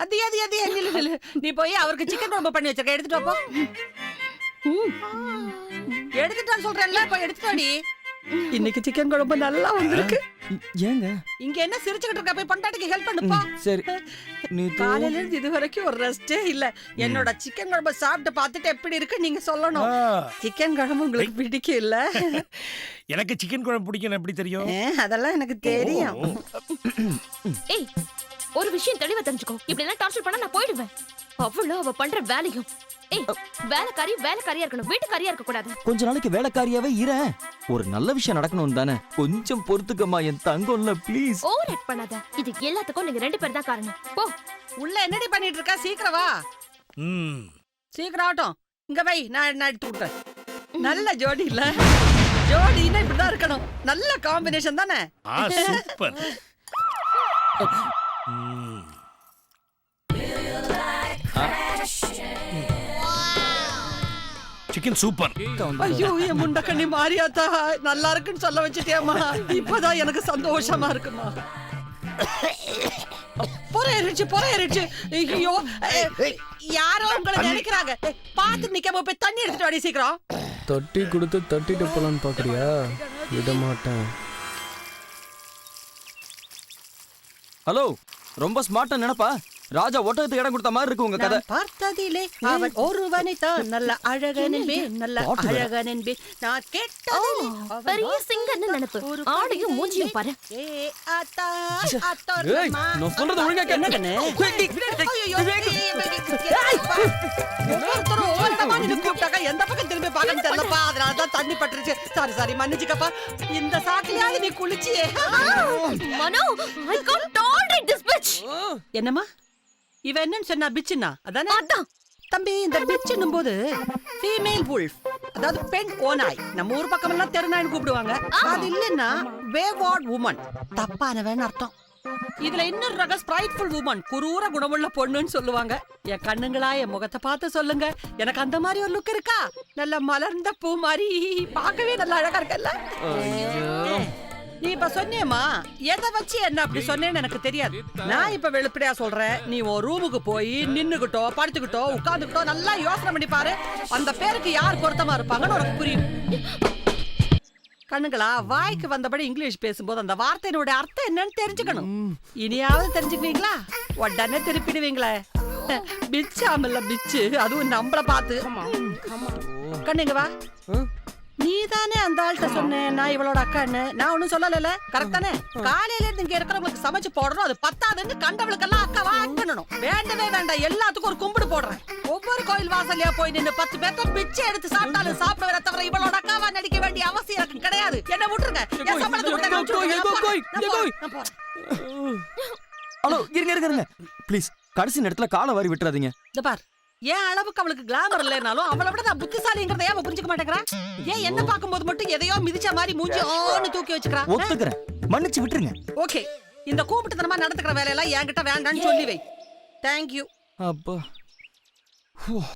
அது நீ போய் அவருக்கு சிக்கன் குழம்பு பண்ணி வச்சிருக்க, எடுத்துட்டு வாப்போ. எடுத்துட்டான்னு சொல்றேன்ல, போய் எடுத்துட்டு வாடி. இன்னைக்கு சிக்கன் குழம்பு நல்லா வந்திருக்கு. ஏங்க இங்க என்ன சிரிச்சுக்கிட்டு இருக்க? போய் பொண்டாட்டிக்கு ஹெல்ப் பண்ணுப்பா. சரி, நீ காலையில இருந்து இது வரைக்கும் ஒரு ரெஸ்டே இல்ல. என்னோட சிக்கன் குழம்பு சாப்பிட்டு பார்த்துட்டு எப்படி இருக்கு நீங்க சொல்லணும். சிக்கன் குழம்பு உங்களுக்கு பிடிக்கும் இல்ல? எனக்கு சிக்கன் குழம்பு பிடிக்கும், எப்படி தெரியும்? அதெல்லாம் எனக்கு தெரியும். ஏய், ஒரு விஷயம் தெளிவா தெரிஞ்சுக்கோ. இப்படி எல்லாம் டார்ச்சர் பண்ணா நான் போயிடுவேன். அவ்வளவு அவ பண்ற வேலையும். ஏய், வேலைக்காரியா இருக்கணும், வீட்டுக்காரியா இருக்க கூடாது. கொஞ்ச நாளைக்கு வேலைக்காரியாவே இரு. ஒரு நல்ல விஷயம் நடக்கணும் தானே, கொஞ்சம் பொறுத்துக்கமா என் தங்கம்ல, ப்ளீஸ். ஓவர் ஆக்ட் பண்ணாத. இது எல்லாத்துக்கும் நீங்க 2 பேர் தான் காரணம். போ. உள்ள என்னடி பண்ணிட்டு இருக்க? சீக்கிரம் வா. சீக்கிரம் ஆட்டம். இங்க வை, நான் எடுத்து விடுறேன். நல்ல ஜோடி இல்ல? ஜோடினா இப்படிதான் இருக்கணும். நல்ல காம்பினேஷன் தானே? சூப்பர். Chicken super. ஐயோ, என் முண்டக்கண்ணி மாரியாத்தா, நல்லா இருக்குன்னு சொல்ல வச்சுட்டியாமா. இப்பதான் எனக்கு சந்தோஷமா இருக்குமா. பொறையறிச்சு. ஐயோ, யாரோ உங்களை நினைக்கிறாங்க. பார்த்து நிக்காம போய் தண்ணி எடுத்துட்டு வாடி சீக்கிரம். தட்டி கொடுத்து தட்டிட்டு போலான்னு பாக்குறியா? விட மாட்டேன். ஹலோ, ரொம்ப ஸ்மார்ட்டா நினைப்பா. ராஜா ஒட்டகத்துக்கு இடம் கொடுத்த மாதிரி இருக்கு உங்க கதை. பார்த்ததிலே அவன் ஒருவனை தான் நல்ல அழகன் என்பே, நல்ல அழகன் என்பே. நான் கேட்டதிலே பெரிய சிங்கர்னு நினைப்பு. ஆடையும் மூஞ்சியும் பாரு. ஆத்தா ஆத்தா. ஏய், நான் சொல்றது ஒழுங்கா கேளு. என்னங்கனே? ஐயோ, ஒவ்வொருத்தரும் ஒவ்வொரு இடமா நின்னு கூப்பிட்டாக்கா எந்த பக்கம் திரும்பி பார்க்கன்னு தெரியலப்பா. அதனால தான் தண்ணி பட்டுருச்சு. சாரி மன்னிச்சுக்கப்பா. இந்த சாக்கிலையாவது நீ குளிச்சியே. மனோ, I can't tolerate this bitch. என்னம்மா இவ என்னன்னு சொன்னா? பிச்சுனா அதானே? அதான் தம்பி, இந்த பிச்சுன்னும் போது ஃபீமேல் வுல்ஃப், அதாவது பெண் ஓநாய். நம்ம ஊர் பக்கம் எல்லாம் தெருநாய்னு கூப்பிடுவாங்க. அது இல்லன்னா வேவார்ட் வுமன், தப்பானவன் அர்த்தம். இதுல இன்னொரு ரக ஸ்பிரைட்ஃபுல் வுமன், குரூர குணமுள்ள பொண்ணுன்னு சொல்லுவாங்க. என் கண்ணுங்களா, என் முகத்தை பார்த்து சொல்லுங்க, எனக்கு அந்த மாதிரி ஒரு லுக் இருக்கா? நல்ல மலர்ந்த பூ மாதிரி, பார்க்கவே நல்லா அழகா இருக்கல்ல? நீ இப்ப சொன்னியம்மா, எதை வச்சு என்ன அப்படி சொன்னேன்னு எனக்கு தெரியாது. நான் இப்ப வெளிப்படையா சொல்றேன். நீ உன் ரூமுக்கு போய் நின்னுகிட்டோ படுத்துக்கிட்டோ உட்கார்ந்துகிட்டோ நல்லா யோசனை பண்ணி பாரு. அந்த பேருக்கு யார் பொருத்தமா இருப்பாங்கன்னு உனக்கு புரியும். கண்ணுங்களா, வாய்க்கு வந்தபடி இங்கிலீஷ் பேசும்போது அந்த வார்த்தையினோட அர்த்தம் என்னன்னு தெரிஞ்சுக்கணும். இனியாவது தெரிஞ்சுக்குவீங்களா? உடனே திருப்பிடுவீங்களே. பிச்சாமல்ல பிச்சு, அதுவும் நம்மள பார்த்து. கண்ணுங்க வா. நீதானே அந்த ஆள்கிட்ட சொன்ன நான் இவளோட அக்கான்னு. நான் ஒண்ணும் சொல்லல, கரெக்ட் தானே? காலையில இருந்து இங்க இருக்கிறவங்களுக்கு சமைச்சு போடணும், அது பத்தாதுன்னு கண்டவளுக்கெல்லாம் அக்காவா ஆக்ட் பண்ணணும். வேண்டவே வேண்டாம், எல்லாத்துக்கும் ஒரு கும்பிடு போடுறேன். ஒவ்வொரு கோயில் வாசல்லையா போய் நின்று 10 பேர்த்த பிச்சை எடுத்து சாப்பிட்டாலும் சாப்பிடுவதை தவிர இவளோட அக்காவா நடிக்க வேண்டிய அவசியம் எனக்கு கிடையாது. என்ன விட்டுருங்க. ஹலோ, இருங்க ப்ளீஸ். கடைசி நேரத்துல காலை வாரி விட்டுறாதீங்க. இந்த பார், ஏன் அளவுக்கு அவளுக்கு கிளாமர் இல்லைனாலும் அவளை விட நான் புத்திசாலிங்கிறத ஏன் புரிஞ்சுக்க மாட்டேங்கிறா? ஏன் என்ன பார்க்கும்போது மட்டும் எதையோ மிதிச்ச மாதிரி மூஞ்சி ஓன்னு தூக்கி வச்சுக்கிறா? ஒத்துக்கிறேன், மன்னிச்சு விட்டுருங்க. ஓகே, இந்த கூப்பிட்டுத்தனமா நடந்துக்கிற வேலையெல்லாம் என்கிட்ட வேண்டான்னு சொல்லி வை. தேங்க்யூ. அப்பா